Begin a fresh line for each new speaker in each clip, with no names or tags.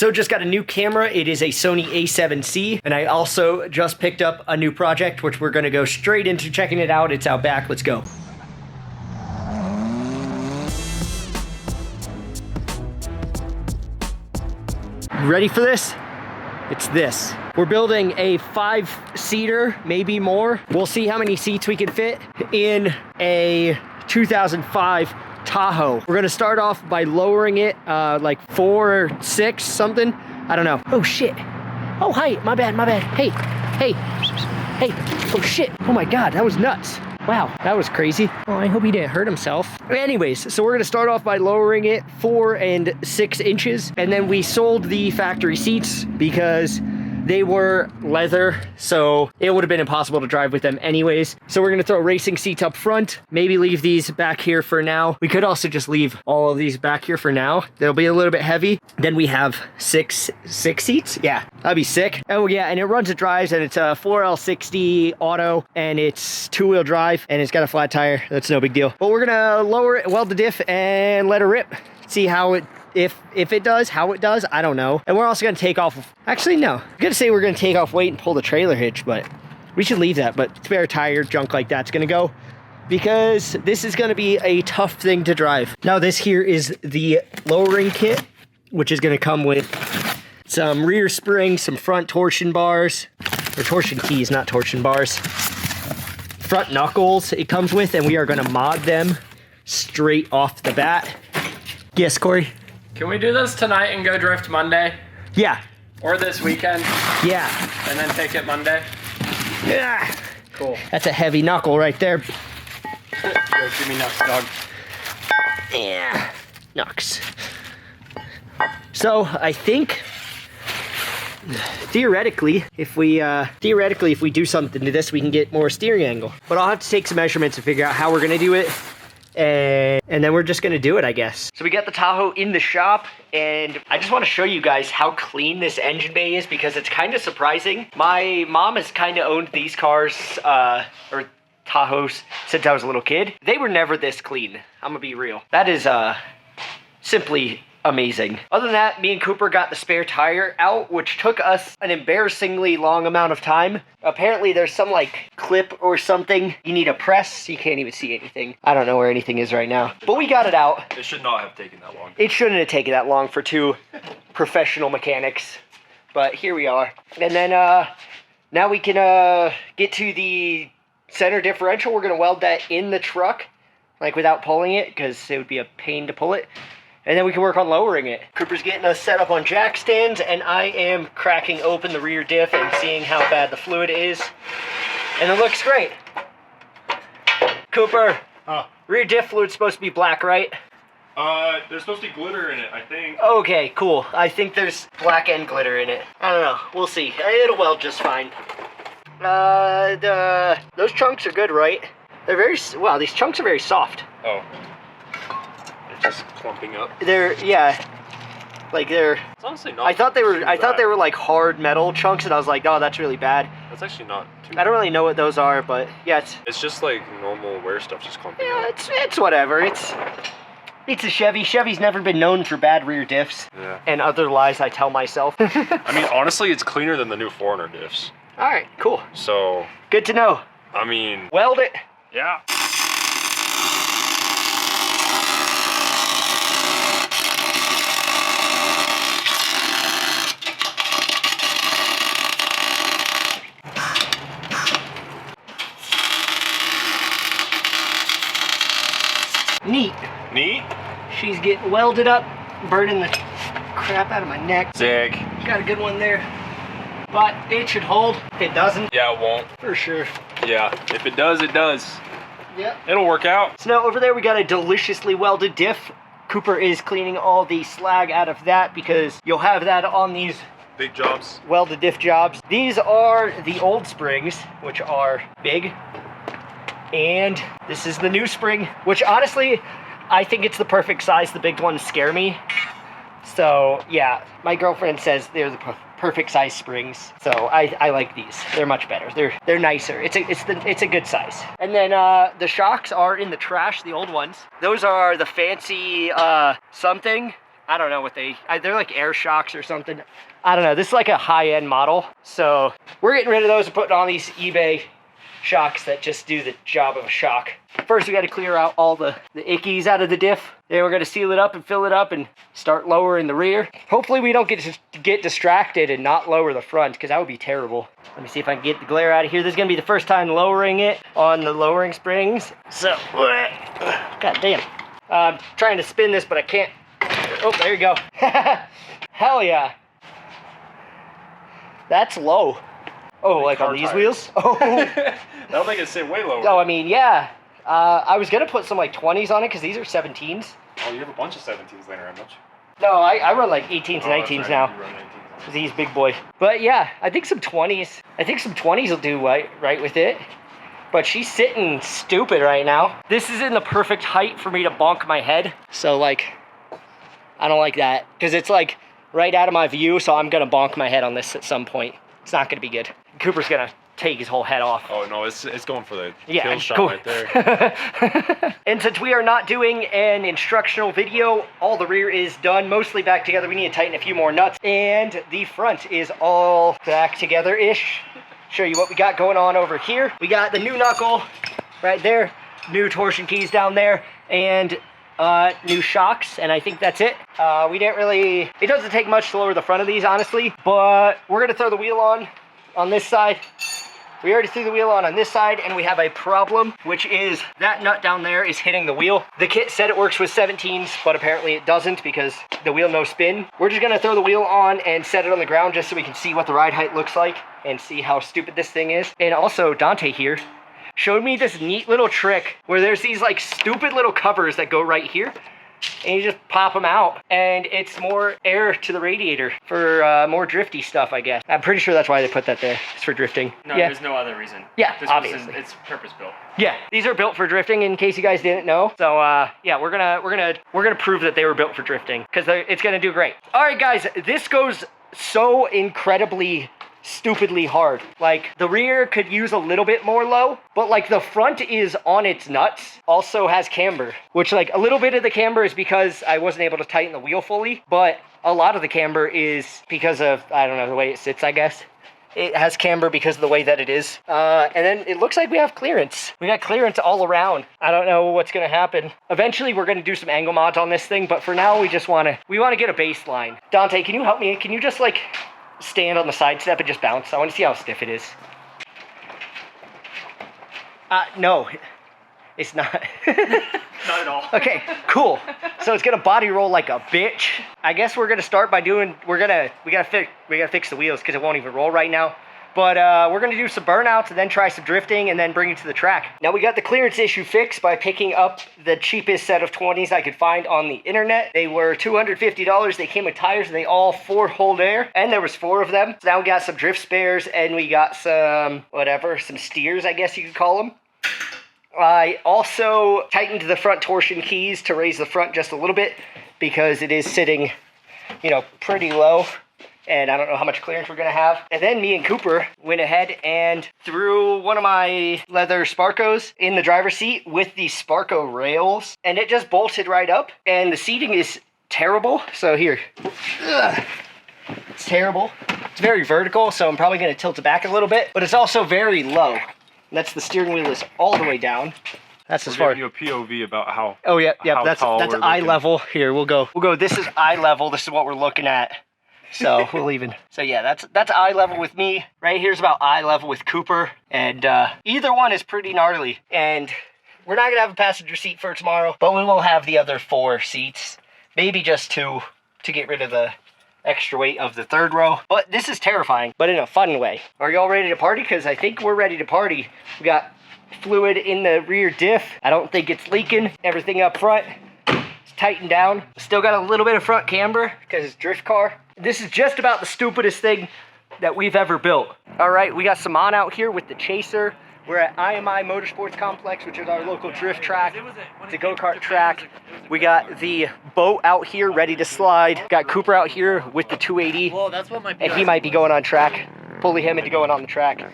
So just got a new camera. It is a Sony A7C, and I also just picked up a new project, which we're gonna go straight into checking it out. It's out back, let's go. Ready for this? It's this. We're building a 5-seater, maybe more. We'll see how many seats we can fit in a 2005 Tahoe. We're gonna start off by lowering it like 4 or 6 something. I don't know. Oh shit. Oh hi, my bad. Hey, hey, hey. Oh shit. Oh my God, that was nuts. Wow, that was crazy. Oh, I hope he didn't hurt himself. Anyways, so we're gonna start off by lowering it 4 and 6 inches. And then we sold the factory seats because they were leather, so it would have been impossible to drive with them anyways. So we're gonna throw racing seats up front, maybe leave these back here for now. We could also just leave all of these back here for now. They'll be a little bit heavy. Then we have six seats. Yeah, that'd be sick. Oh yeah, and it runs and drives, and it's a 4L60 auto, and it's 2-wheel drive, and it's got a flat tire. That's no big deal. But we're gonna lower it, weld the diff, and let it rip. See how it, if it does, how it does, I don't know. And we're also gonna take off, actually no, I'm gonna say we're gonna take off weight and pull the trailer hitch, but we should leave that. But spare tire, junk like that's gonna go, because this is gonna be a tough thing to drive. Now this here is the lowering kit, which is gonna come with some rear springs, some front torsion bars, or torsion keys, not torsion bars. Front knuckles it comes with, and we are gonna mod them straight off the bat. Yes, Corey?
Can we do this tonight and go drift Monday?
Yeah.
Or this weekend?
Yeah.
And then take it Monday?
Yeah.
Cool.
That's a heavy knuckle right there.
Yo, give me nuts, dog.
Yeah. Knucks. So, I think theoretically, if we do something to this, we can get more steering angle. But I'll have to take some measurements and figure out how we're gonna do it. And then we're just gonna do it, I guess. So we got the Tahoe in the shop, and I just want to show you guys how clean this engine bay is, because it's kind of surprising. My mom has kind of owned these cars, or Tahoes, since I was a little kid. They were never this clean, I'm gonna be real. That is simply amazing. Other than that, me and Cooper got the spare tire out, which took us an embarrassingly long amount of time. Apparently there's some like clip or something you need to press. You can't even see anything. I don't know where anything is right now, but we got it out.
It should not have taken that long.
It shouldn't have taken that long for 2 professional mechanics, but here we are. And then now we can get to the center differential. We're gonna weld that in the truck, like without pulling it, because it would be a pain to pull it. And then we can work on lowering it. Cooper's getting us set up on jack stands, and I am cracking open the rear diff and seeing how bad the fluid is. And it looks great. Cooper, rear diff fluid's supposed to be black, right?
There's supposed to be glitter in it, I think.
Okay, cool. I think there's black and glitter in it. I don't know, we'll see. It'll weld just fine. Those chunks are good, right? They're very, wow, these chunks are very soft.
Oh. Just clumping up.
They're, yeah, like they're.
It's honestly not.
I thought they were like hard metal chunks, and I was like, oh, that's really bad.
That's actually not too.
I don't really know what those are, but yeah,
it's just like normal wear stuff, just clumping
yeah,
up.
it's whatever. It's a Chevy. Chevy's never been known for bad rear diffs.
Yeah.
And other lies I tell myself.
I mean, honestly, it's cleaner than the new Foreigner diffs.
All right, cool.
So.
Good to know.
I mean.
Weld it.
Yeah.
Neat.
Neat?
She's getting welded up, burning the crap out of my neck.
Sick.
Got a good one there. But it should hold. If it doesn't,
Yeah, it won't.
for sure.
Yeah, if it does, it does.
Yep.
It'll work out.
So now over there we got a deliciously welded diff. Cooper is cleaning all the slag out of that, because you'll have that on these
Big jobs.
welded diff jobs. These are the old springs, which are big. And this is the new spring, which honestly, I think it's the perfect size. The big ones scare me. So yeah, my girlfriend says they're the perfect size springs. So I like these. They're much better. They're nicer. It's a good size. And then the shocks are in the trash, the old ones. Those are the fancy something. I don't know what they're like air shocks or something. I don't know. This is like a high-end model. So we're getting rid of those and putting on these eBay shocks that just do the job of a shock. First, we got to clear out all the ickies out of the diff. Then we're going to seal it up and fill it up and start lowering the rear. Hopefully we don't get distracted and not lower the front, because that would be terrible. Let me see if I can get the glare out of here. This is going to be the first time lowering it on the lowering springs. So, god damn. I'm trying to spin this, but I can't. Oh, there you go. Hell yeah. That's low. Oh, like on these wheels? Oh.
That'll make it sit way lower.
No, I mean, yeah. I was going to put some like 20s on it because these are 17s.
Oh, you have a bunch of 17s laying around, don't you?
No, I run like 18s and 19s
right.
now.
You run 19s.
He's big boy. But yeah, I think some 20s. I think some 20s will do right with it. But she's sitting stupid right now. This is in the perfect height for me to bonk my head. So like, I don't like that. Because it's like right out of my view, so I'm going to bonk my head on this at some point. It's not going to be good. Cooper's going to take his whole head off.
Oh no, it's going for the
kill
shot
cool.
right there.
And since we are not doing an instructional video, all the rear is done, mostly back together. We need to tighten a few more nuts, and the front is all back together-ish. Show you what we got going on over here. We got the new knuckle right there, new torsion keys down there, and new shocks, and I think that's it. We didn't really, it doesn't take much to lower the front of these, honestly, but we're gonna throw the wheel on this side. We already threw the wheel on this side, and we have a problem, which is that nut down there is hitting the wheel. The kit said it works with 17s, but apparently it doesn't because the wheel no spin. We're just gonna throw the wheel on and set it on the ground just so we can see what the ride height looks like and see how stupid this thing is. And also, Dante here showed me this neat little trick where there's these like stupid little covers that go right here, and you just pop them out, and it's more air to the radiator for more drifty stuff, I guess. I'm pretty sure that's why they put that there. It's for drifting.
No,
yeah.
there's no other reason.
Yeah,
this
obviously.
It's purpose-built.
Yeah, these are built for drifting, in case you guys didn't know. So yeah, we're gonna prove that they were built for drifting, because it's gonna do great. All right, guys, this goes so incredibly stupidly hard. Like, the rear could use a little bit more low, but like the front is on its nuts, also has camber, which like a little bit of the camber is because I wasn't able to tighten the wheel fully, but a lot of the camber is because of, I don't know, the way it sits, I guess. It has camber because of the way that it is. And then it looks like we have clearance. We got clearance all around. I don't know what's gonna happen. Eventually we're gonna do some angle mods on this thing, but for now we wanna get a baseline. Dante, can you help me? Can you just like stand on the side step and just bounce? I want to see how stiff it is. No, it's not.
Not at all.
Okay, cool. So it's gonna body roll like a bitch. I guess we're gonna start by doing, we gotta fix the wheels because it won't even roll right now. But we're gonna do some burnouts and then try some drifting and then bring it to the track. Now we got the clearance issue fixed by picking up the cheapest set of 20s I could find on the internet. They were $250. They came with tires and they all 4-hold air, and there was 4 of them. So now we got some drift spares and we got some, some steers, I guess you could call them. I also tightened the front torsion keys to raise the front just a little bit because it is sitting, pretty low. And I don't know how much clearance we're gonna have. And then me and Cooper went ahead and threw one of my leather Sparcos in the driver's seat with the Sparco rails, and it just bolted right up. And the seating is terrible. So here, it's terrible. It's very vertical, so I'm probably gonna tilt it back a little bit, but it's also very low. And that's the steering wheel is all the way down. That's as far.
We're giving you a POV about how.
Oh yeah,
how
that's
tall we're
eye
looking.
level. Here, we'll go. This is eye level. This is what we're looking at. So we'll even. So yeah, that's eye level with me. Right here's about eye level with Cooper, and either one is pretty gnarly. And we're not gonna have a passenger seat for tomorrow, but we will have the other 4 seats, maybe just 2, to get rid of the extra weight of the 3rd row. But this is terrifying, but in a fun way. Are y'all ready to party? Because I think we're ready to party. We got fluid in the rear diff. I don't think it's leaking. Everything up front is tightened down. Still got a little bit of front camber because it's drift car. This is just about the stupidest thing that we've ever built. All right, we got Saman out here with the Chaser. We're at IMI Motorsports Complex, which is our local drift track. It's a go-kart track. We got the boat out here ready to slide. Got Cooper out here with the 280.
Whoa, that's what my.
And he might be going on track. Pulley him into going on the track.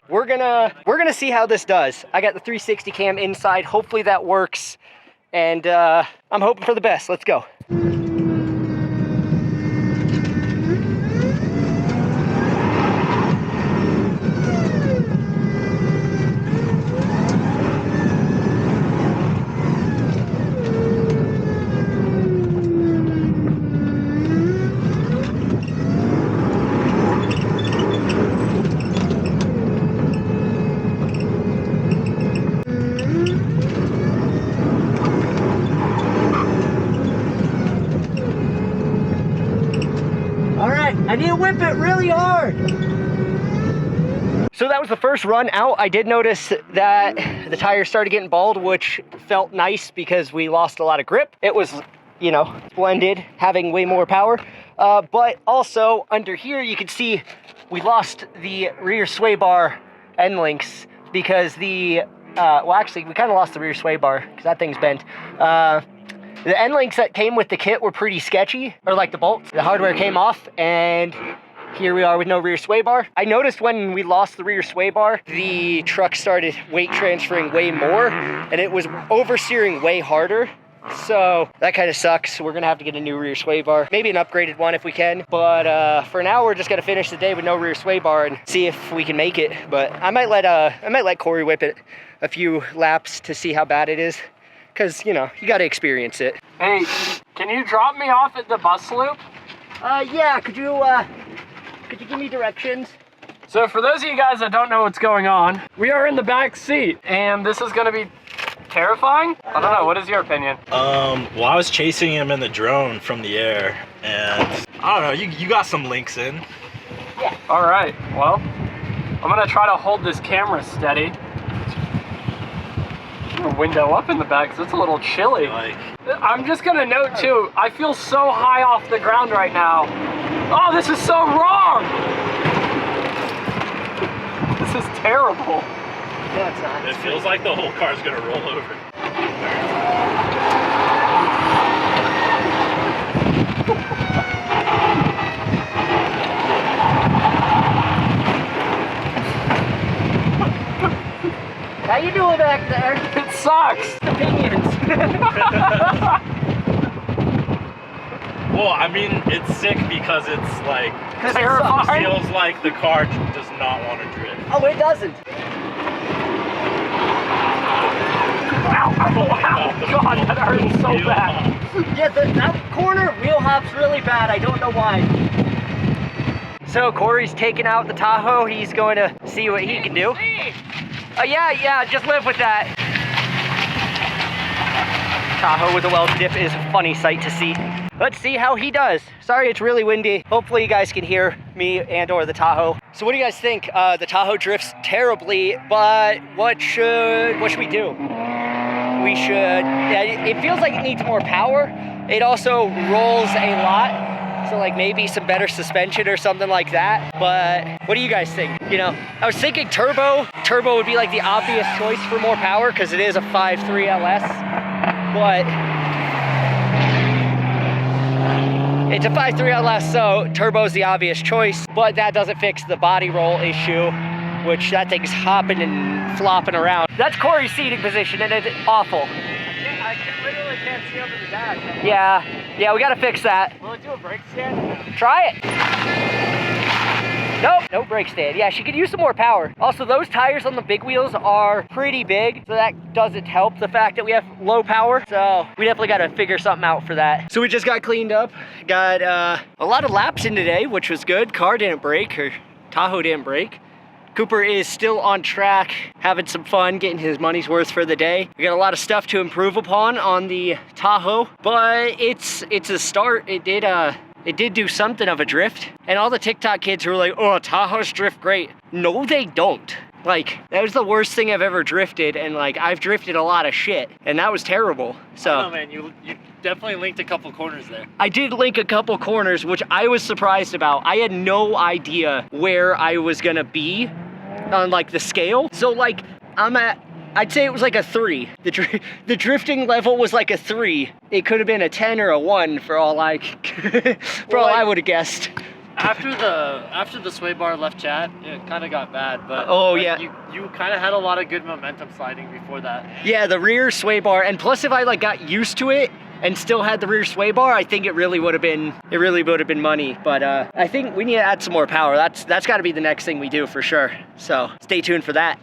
We're gonna see how this does. I got the 360 cam inside. Hopefully that works. And I'm hoping for the best. Let's go. I need to whip it really hard. So that was the first run out. I did notice that the tires started getting bald, which felt nice because we lost a lot of grip. It was, you know, splendid, having way more power. But also under here, you can see we lost the rear sway bar end links because well, actually, we kind of lost the rear sway bar because that thing's bent. The end links that came with the kit were pretty sketchy, or like the bolts. The hardware came off, and here we are with no rear sway bar. I noticed when we lost the rear sway bar, the truck started weight transferring way more, and it was oversteering way harder. So that kind of sucks. We're gonna have to get a new rear sway bar, maybe an upgraded one if we can. But for now, we're just gonna finish the day with no rear sway bar and see if we can make it. But I might let Corey whip it a few laps to see how bad it is, because you know you got to experience it.
Hey, can you drop me off at the bus loop?
Yeah. Could you give me directions?
So for those of you guys that don't know what's going on, we are in the back seat, and this is gonna be terrifying? I don't know, what is your opinion?
Well, I was chasing him in the drone from the air, and I don't know, you got some links in.
Yeah.
All right, well, I'm gonna try to hold this camera steady. A window up in the back, so it's a little chilly. I'm just gonna note too, I feel so high off the ground right now. Oh, this is so wrong! This is terrible.
No, it's not.
It feels like the whole car's gonna roll over.
How you doing back there?
It sucks.
Opinions.
Well, I mean, it's sick because it's like,
Terrifying.
feels like the car does not want to drift.
Oh, it doesn't.
Ow, ow, God, that hurts so bad.
Yeah, that corner wheel hop's really bad. I don't know why. So Corey's taking out the Tahoe. He's going to see what he can do. Yeah, just live with that. Tahoe with a weld dip is a funny sight to see. Let's see how he does. Sorry, it's really windy. Hopefully you guys can hear me and or the Tahoe. So what do you guys think? The Tahoe drifts terribly, but what should we do? We should, it feels like it needs more power. It also rolls a lot. So like maybe some better suspension or something like that. But what do you guys think? You know, I was thinking turbo. Turbo would be like the obvious choice for more power because it is a 5.3 LS. But it's a 5.3 LS, so turbo's the obvious choice. But that doesn't fix the body roll issue, which that thing's hopping and flopping around. That's Corey's seating position, and it's awful.
I literally can't see over the dash.
Yeah, we gotta fix that.
Will it do a brake stand?
Try it. Nope, no brake stand. Yeah, she could use some more power. Also, those tires on the big wheels are pretty big, so that doesn't help the fact that we have low power. So we definitely gotta figure something out for that. So we just got cleaned up. Got a lot of laps in today, which was good. Car didn't break, or Tahoe didn't break. Cooper is still on track, having some fun, getting his money's worth for the day. We got a lot of stuff to improve upon on the Tahoe, but it's a start. It did do something of a drift. And all the TikTok kids who were like, oh, Tahoes drift great. No, they don't. Like, that was the worst thing I've ever drifted, and like, I've drifted a lot of shit, and that was terrible. So,
I don't know, man, you definitely linked a couple corners there.
I did link a couple corners, which I was surprised about. I had no idea where I was gonna be on like the scale. So like, I'd say it was like a 3. The drifting level was like a 3. It could have been a 10 or a 1 for all I would have guessed.
After the sway bar left chat, it kind of got bad, but
oh
like,
yeah,
you kind of had a lot of good momentum sliding before that.
Yeah, the rear sway bar, and plus if I like got used to it and still had the rear sway bar, I think it really would have been money. But I think we need to add some more power. That's got to be the next thing we do for sure. So stay tuned for that.